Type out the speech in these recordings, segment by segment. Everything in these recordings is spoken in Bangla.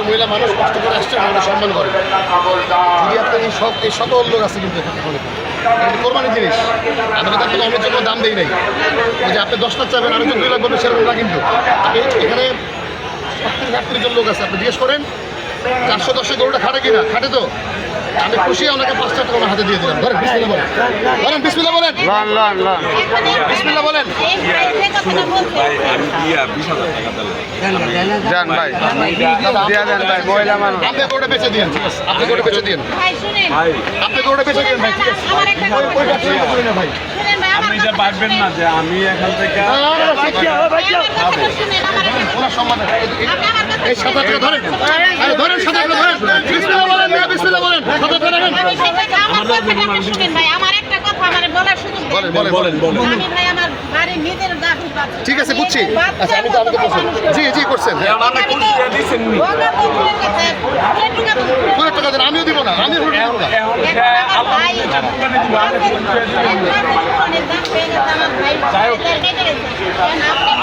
মহিলা মানুষ কষ্ট করে আসছে, সম্মান করে। যদি আপনার এই সকল লোক আছে কিন্তু কোরবানির জিনিস, আমি কিন্তু আপনাকে অনেক জন্য দাম দিই নাই। ওই যে আপনি 10 লাখ চাবেন, আরেকজন 2 লাখ বলবেন, সেরকম না। কিন্তু আপনি এখানে 70-80 জন লোক আছে, আপনি জিজ্ঞেস করেন 410 গরুটা খাটে কিনা, খাটে তো। আমি খুশি ওনাকে 5 টাকা ওনার হাতে দিয়ে দিলাম। ধরেন বিসমিল্লাহ বলেন, ধরেন বিসমিল্লাহ বলেন, বিসমিল্লাহ বলেন। জান ভাই দিয়া দেন ভাই, মহিলা মানুষ। আপনি গরুটা বেচে দিন, ঠিক আছে? আপনি গরুটা বেচে দিন, আপনি গরুটা বেচে দিন ভাই, ঠিক আছে? ওই ব্যবসা করি না ভাই। আপনি এটা পারবেন না যে আমি এখান থেকে ওনার সম্মান এই 7 টাকা ধরেন, আরে ধরেন 7 টাকা ধরেন, বিসমিল্লাহ বলেন, বিসমিল্লাহ বলেন, 7 টাকা রাখেন। ঠিক আছে, বুঝছি। আচ্ছা, আমি তো আমাকে জি জি করছেন, পুরো টাকা দেন, আমিও দিব না, আমি দিব না।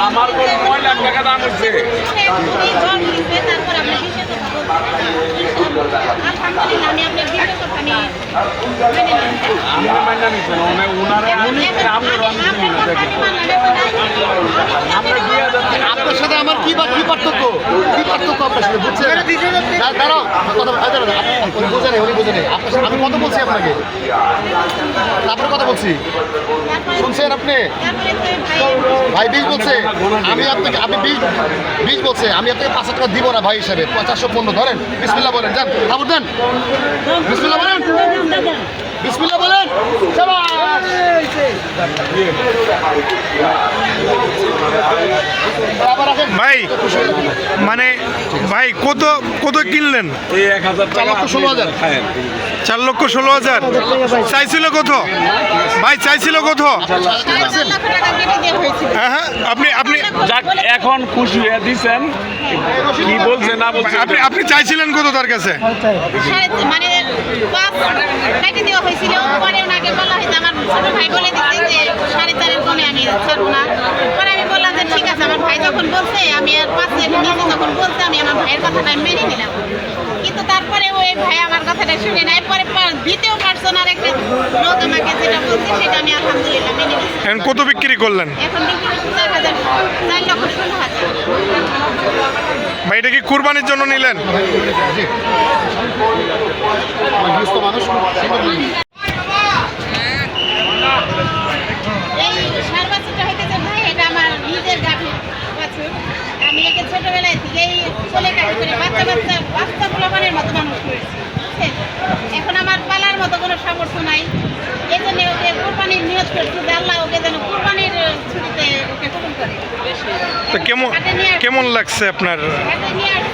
আমার 9 লাখ টাকা দাম হচ্ছে। আপনার সাথে আমার কি পার্থক্য, কি পার্থক্য আপনার সাথে, বুঝছেন? দাঁড়াও, বোঝে নেই, উনি বোঝে নেই। আমি কত বলছি আপনাকে, আপনার কথা বলছি, শুনছেন আপনি? ভাই 20 বলছে, আমি আপনাকে, আপনি 20 বলছে, আমি আপনাকে 5 টাকা দিব না ভাই হিসাবে। 415 ধরেন, বিসমিল্লাহ বলেন, যান খাবার দেন, বিসমিল্লাহ বলেন, বিসমিল্লাহ বলেন। ভাই মানে ভাই কত কত কিনলেন? এই 1000 টাকা 4,16,000। 4,16,000 চাইছিল কত ভাই, চাইছিল কত? হ্যাঁ, আপনি আপনি যাক এখন খুশি হয়ে দিছেন, কি বলছে না বলছে আপনি আপনি চাইছিলেন কত তার কাছে? মানে দেওয়া হয়েছিল, পরে ওনাকে বলা হয়েছে, আমার ছোট ভাই বলে দিচ্ছে যে 4.5 কমে আমি ছাড়বো না। পরে আমি বললাম যে ঠিক আছে, আমার ভাই যখন বলছে, আমি আর 5 নিচে যখন বলছে, আমি আমার ভাইয়ের কথাটা মেনে নিলাম। কিন্তু তারপরে ওই ভাই আমার কথাটা শুনে না, এরপরে দ্বিতীয় পার্সন আর একটা লোক আমাকে যেটা বলছে, সেটা আমি আলহামদুলিল্লাহ মেনে নিচ্ছি। এখন কত বিক্রি করলেন? এখন বিক্রি করছি 4,16,000। ভাই এটা কি কুরবানির জন্য নিলেন? মানুষ এই সার বাছুরটা হইতেছে ভাই, এটা আমার নিজের গাভীর বাছুর। আমি একে ছোটবেলায় থেকেই কোলে কাঠি করে বাচ্চা পোলাপানের মতো মানুষ করেছি, বুঝছেন? এখন আমার পালার মতো কোনো সামর্থ্য নাই, এই জন্য ওকে কোরবানির নিয়ত করছি যে আল্লাহ ওকে যেন কোরবানির ছুটিতে ওকে কবুল করে। তো কেমন লাগছে আপনার? হাটে নিয়ে আসছি,